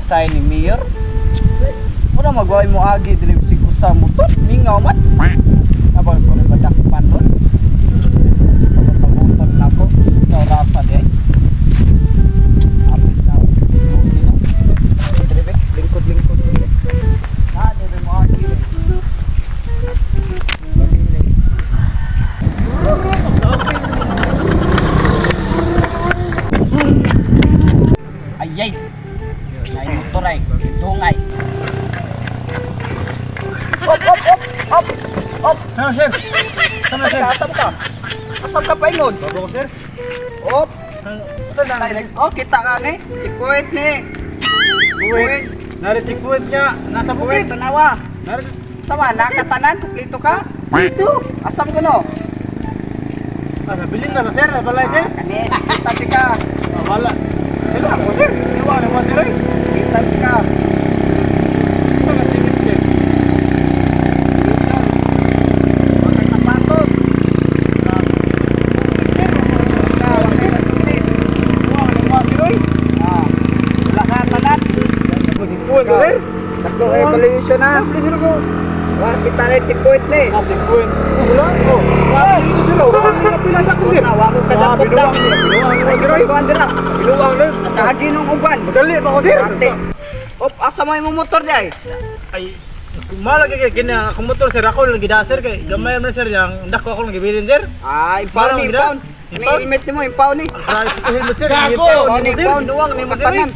design ni Mayor. Muna magway mo agi dili si kusa motor, mingaw man. Abang ko badak panon. Pagpamotor na ko, sa rasa di ay. Apit na. Sino? Dire lingkod dire. Ah, dire mo agi. Ayay. Ay motor ay, tungay. Op! Ano, sir? Ano, sir? Asam ka? Asam ka pa ingon? Bago ko, sir. Op! Ito na. Oh, kita ka ni. Checkpoint ni. Checkpoint. Nari checkpoint niya. Nasa Checkpoint, bukid. tanawa. Nari. Sama, nakatanan, kuplito ka? Ito. Asam ko no? Nabilin na, sir. Nabalay, sir. Kani, kita ka. Wala. Sila ako, sir. Iwan naman sila. Kita ka. Ito na ticket, sir. Wakay sapatos. Iwan naman sila. Wala ka tanan. Checkpoint, sir. Taklo kayo valuation na. Nabilin sila ko. Wala kita na checkpoint ni. Checkpoint. Wala ko. Nabilin sila. Wala ka pinagdak ko, sir. Nawa ko kadakot-dak. Ay, siroy ko andira. Biluwang, sir. Nakagi nung uban. Madali pa ko, sir. Ate. Op, asa mo yung motor di ay? Ay, malagi kay kini akong motor, sir. Ako lang gida, sir. Kay gamay man, sir. Yang dako ako lang gibilin, sir. Ah, impound ni, impound. Kani Impound? helmet ni mo, impound ni. Helmet, sir. Gago! Impound, Ni sir. impound. Binuwang ni mo, sir. Kastanan.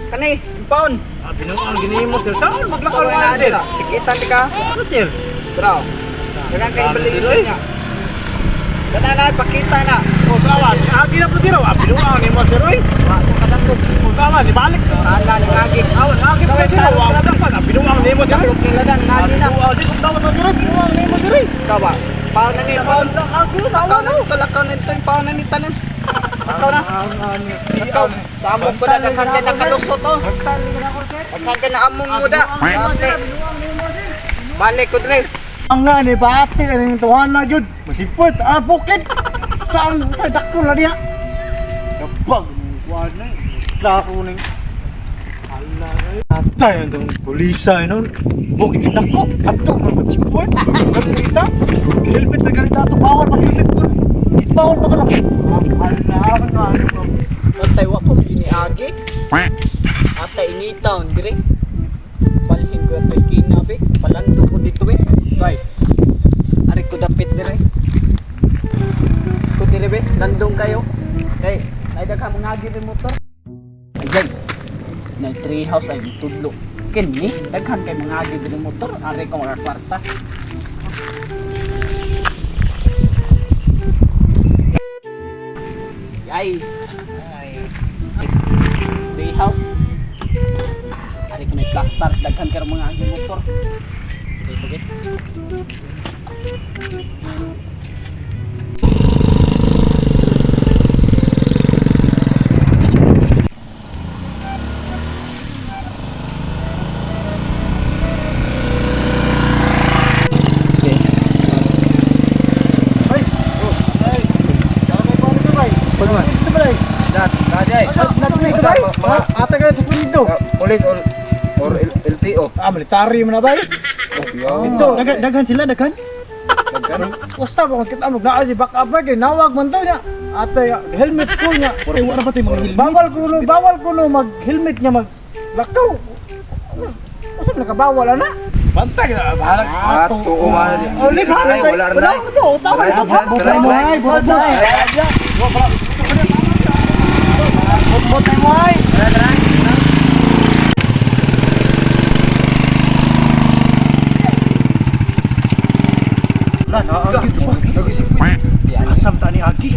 Kani, impound. Binuwang gini mo, sir. Saan maglakaw Ikaw na, na sir? dira. Tikita di ka. Ano, sir? Bro. Dagan kay Dami, balik sir, niya. Kana na pakita na. Oh, kawan. Agi na po, sir. Binuwang ni mo, sir. Oy. Wa ko kadakop. Oh, kawan. Ibalik. Ala ni ngagi. Kawan, agi na po, sir. Wala dapat. Binuwang ni mo, sir. Daklok nila dan ngagi na. Binuwang. Di ko dapat na, sir. Binuwang ni mo, sir. Kawa. Pao na ni impound. Ako, Lakaw na ito, lakaw na ito, impound na ni tanan. Lakaw na. Lakaw. Samong ko na dakan kay nakalusot oh. Dakan kay naamong muda. Ate. Balik ko dire. Ang nga ni pati ning tuhan na jud. Masipot bukid. Saan sa dakto na diha? Kapag wala klaro ning ala ray. Atay ang pulisa inon. Bukid nako. Ato man masipot. Kita. Helmet na ganito ato bawal pag helmet ko. Bawal pa ko. Ala Atay wa pa gini agi. Atay ini town dire. Balhin ko ato kinabi. Palando ko dito be. Guys. Ari ko dapit dire. Ko dire be, landong kayo. Kay ay daghan mo ngagi rin motor. Ayay. Na tree house ay tudlo. Kini daghan kay mga agi rin motor. Ari ko mga kwarta. Ay. Tree house. Ari ko may plaster daghan kay mga agi motor. Okay. Ata ka sa pulido. Police or LTO. Military mo na bay. Ito, daghan sila, daghan. Daghan. Usta ba kung kita mo naa si back up kay nawag man daw niya. Ate, helmet ko niya. Ay, wala ba tayo mga helmet? Bawal ko no mag-helmet niya maglakaw. Usa nakabawal ana? Bantay na bahala. Ato umana di. Oh, lihat Ay, wala na. Tama ito. Butay mo ay, butay. Botay mo ay. Asam tani agi.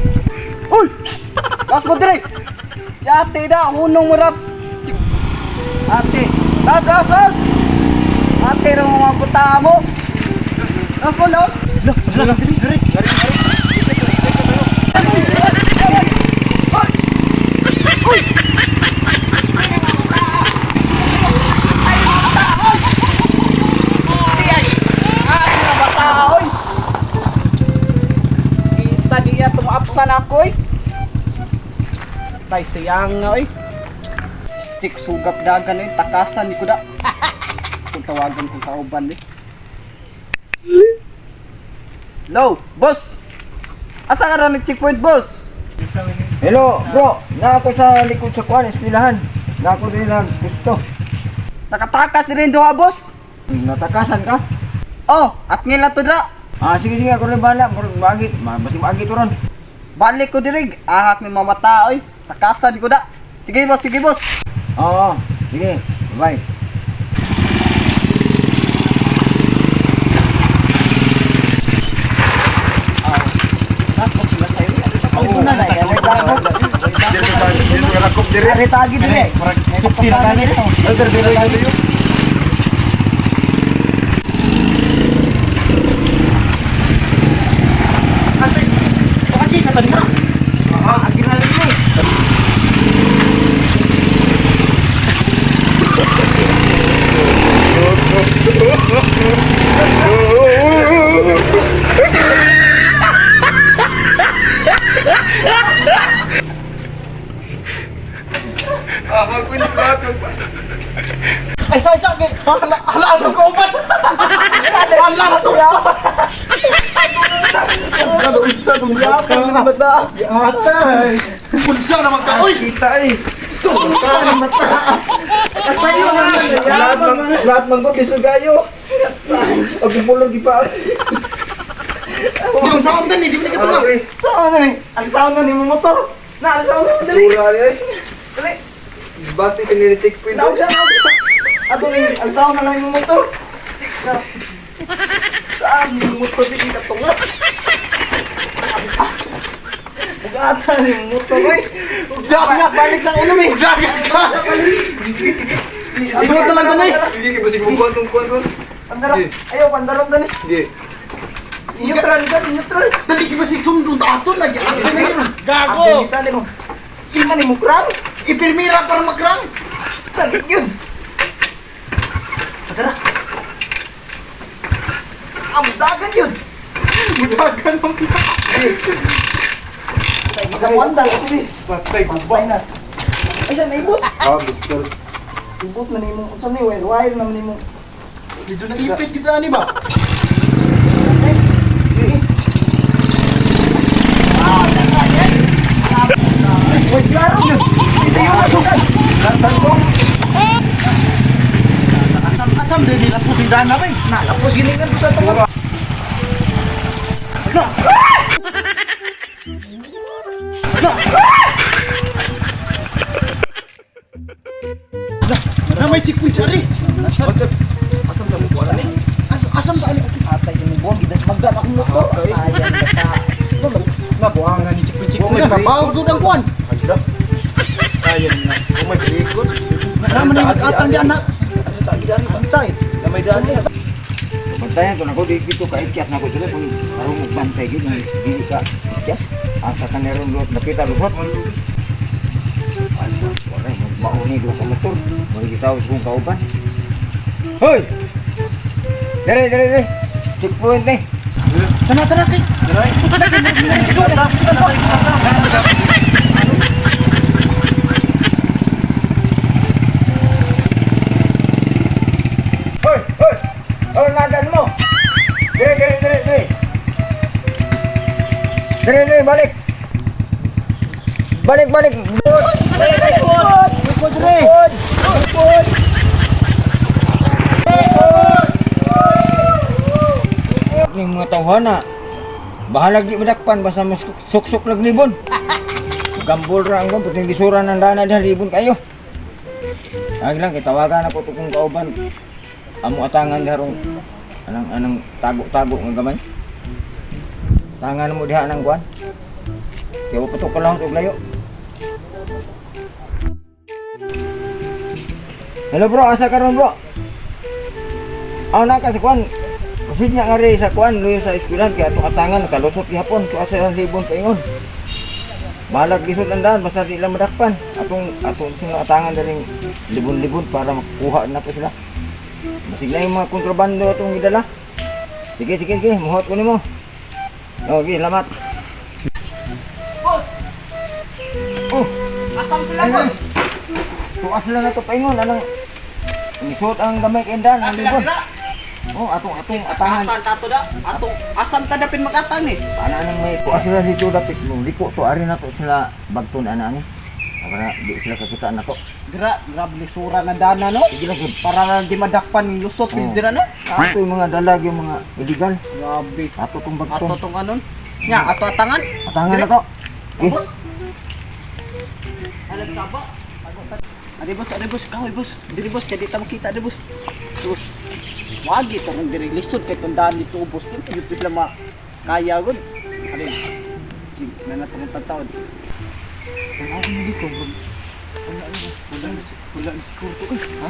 Uy! Gas mo dire. Yate da hunong murap. Ate. Gas. Ate ro mga puta mo. Gas mo no? Apsan ako eh. Tay siyang nga eh. plastic sugap dagan eh, takasan ko da. Kung tawagan kong kauban eh. Hello, boss. Asa ka ra nag-checkpoint, boss? Hello, bro. Na ako sa likod sa kuan, eskwelahan. Na ako din gusto. Nakatakas rin doha, boss. Natakasan ka? Oh, at ngila to da. Sige, sige, ako rin bala. Bagit, basi bagit ron. Balik ko dirig, ahak ni mamata oy. Takasan ko da. Sige, boss, sige, boss. Oo, sige. Bye. Tapos na sa'yo. Ay, ito na. Dito ka lakop dire. Ari tagi dire. Supir ka nito. Ate, bakit ka tadi mo? Agi na lang mo. Ay, sa akin. Hala, ano ko ba? Hala na to ya. Ano isa tong yapang na mata? Atay. Pulsa naman ka. Uy, Kita eh. sulta na mata. Asayo na. Lahat man ko bisog kayo. Og pulog gipaas. Yung sound ni, di mo ka tulang. Saan na ni? Ang sound na ni mo motor. Na ang sound na dali. Sura ni. Dali. Bati sa nilitik po Naog siya, naog siya. Ato ni, ang sound na lang yung motor. Saan yung motor di katungas? Bugatan yung motor eh. Balik sa ulo eh. Sige, sige. Ano ka lang tanay? Sige, basig mo kuwan tong kuwan. Pandarong. Ayaw, pandarong dali. Sige. Neutral ka, neutral. Dali ki basig sundong aton lagi. Ano na yun? Ang Gago. dali mo. Lima ni mo krang. Ipirmira para magrang. Lagi yun. Tara. Ang dagan yun. Budagan mo. Magawanda ako eh. Patay ko Patay na. Ay, siya naibot. Mister. Ibot na ni mo. Saan ni wire naman ni mo. Medyo naipit kita ni ba? Uy, klaro yun. Isa yung nasusan. Asam din nila po tindahan na ba eh. Nakapos gilingan ko sa tungo. Na may checkpoint ari. Asam na mo ko ni. Asam ta ani. Atay ni buwan gidas magdan akong motor. Ayan bata. Nabuhangan ni checkpoint. Mabaw gud ang kuan. Ayan na. Kung may ikot. Naman ni atang di anak. Antay. May daan niya. Bantayan ko na ko dito ka ikyas na ko dito kung parang magbantay gid ng dili ka ikyas. Asa ka na ron lot napita lusot. Wala mauni do ka motor. Mo gitaw kung kauban. Hoy! Dere. Checkpoint ni. Tara kay. Hoy! Oh, nadan mo. Dere. Dere, balik. Balik. Ikot, dere. Ning mga tawhan na bahalag di madakpan basta mas suksok laglibon. Gambol ra ang puting gisura ng dana diha libon kayo. Ag lang kitawagan na po to kung kauban. Amo atangan darong anang tago-tago nga gamay. Tangan mo diha nang kuan. Kaya patok ka lang og layo. Hello bro, asa ka ron bro? Naka sa kuan. Kasi niya nga rin sa kuan, luyo sa eskwelahan, kaya itong atangan, nakalusot ihapon, kaya sa libon pa ingon. Balag gisod ang daan, basta di lang madakpan. Atong atangan na rin libon-libon para makuha na po sila. Masig na yung mga kontrabando itong gidala. Sige, muhot ko ni mo. Okay, lamat. Boss, Oh, asam sila boss. Tuas lang na to paingon anang isuot ang gamay kay Indan ang libon. Oh, atong atangan. Asan tato da? Atong asam ta dapin makatan ni. Ana nang may tuas sila dito dapit mo. Liko to ari na to sila bagton ana ani. Para di sila kakita na to. Grab lisura na dana no. Sige lang gud. Para di madakpan ni lusot Oh. dira no. Ato yung mga dalag yung mga illegal. Grabe. Ato tong Ato bagton. tong anon. Nya ato atangan. Atangan na to. Eh, Alag saba. Adi boss, kahoy boss. Diri boss, kaya di ta makita adi boss. Boss. Wagi to kung diri lisod kay tandaan dito boss. Dito sila kaya gud. Adi. Na natong tawad. Ano dito bro? Wala ni siguro to. Ha?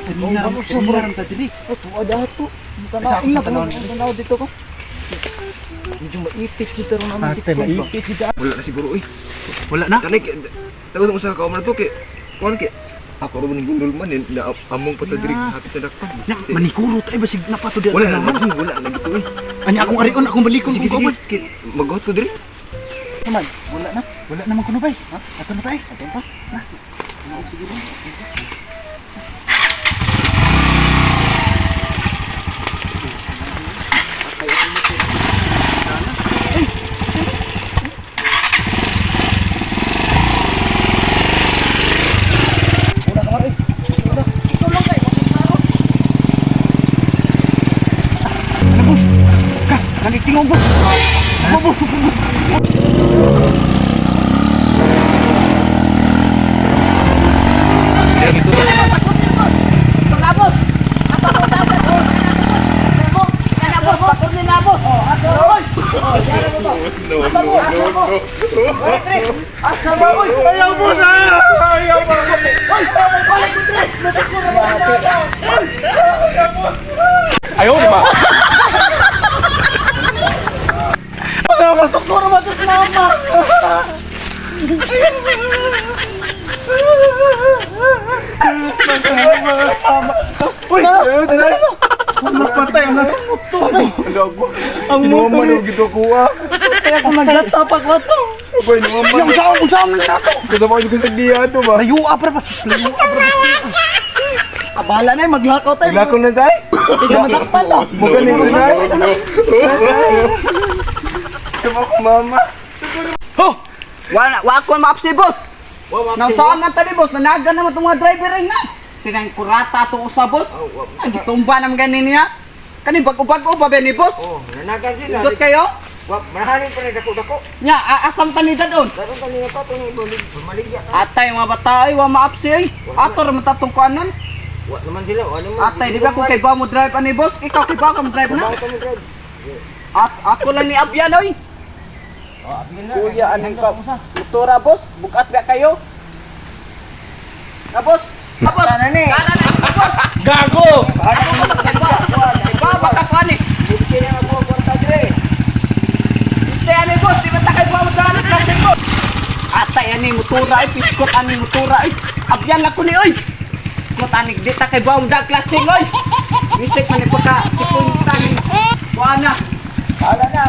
Kanina mo sobrang ta diri. Tuwa dato. Tanaw dito ko. Medyo maipit dito ron naman dito. Maipit dito. Wala na siguro eh. Wala na. Kanay tago mo sa kauman to kay kuan kay ako ro ning gundol man na among patadiri hapit sa dakpan. Manikurot ay basig na pato dito. Wala na gito eh. Ani akong arion, akong balikon Sige kung sige. Maghuot ko diri. Naman, wala naman kuno bay. Ha? Ato na tayo. Ato na. Na. Sige ba? Tingong bos. Bos. Ayo ba? Masuk ko naman sa mama. Uy, magpatay ang motor. Ang motor gito kuha. Kaya ako nagtatapak ko to. Abay naman. Yung saan na to. Kasama ko sa giya to ba? Layo abra pa. Layo abra pa. Abala na maglakaw tayo. Wala ko na tay. Isa matakpan to. Magaling ko na. Sama ko mama. Ho! Wa ko maapsi boss. Nang saan man tali boss, nanaga naman itong mga driver rin na. Tinang kurata ito sa boss. Ang gitumba naman ganin niya. Kani bago-bago ba ba ni boss? oh, nanagan sila. Ikot kayo? Wa marahalin pa ni dako-dako. Nya, asam tanida doon. Karon kanina pa to ni bumaligya. Atay mga bata ay, wa maapsi ay. Ato naman tatong kuanan. Wa naman sila, wa naman. Atay, di ba kung kay ba mo drive ani boss? Ikaw kay ba ka mo drive na? At ako lang ni Abyan oy. Kuya, anong ka? Motora boss, bukat ba kayo? Na boss? Na boss? Kanan ni. Boss! Gago! Iba, makakuha ni. Hindi na ako kwarta dire. Iste ani boss, di ba takay ba mo daan plastic boss? Atay ani motora ay, piskot ani motora ay. Abyan lang ko ni oy. Piskot ani, di takay ba mo daan plastic oy. Misik man ni pagka, tipon tani. Buwan na. Wala na,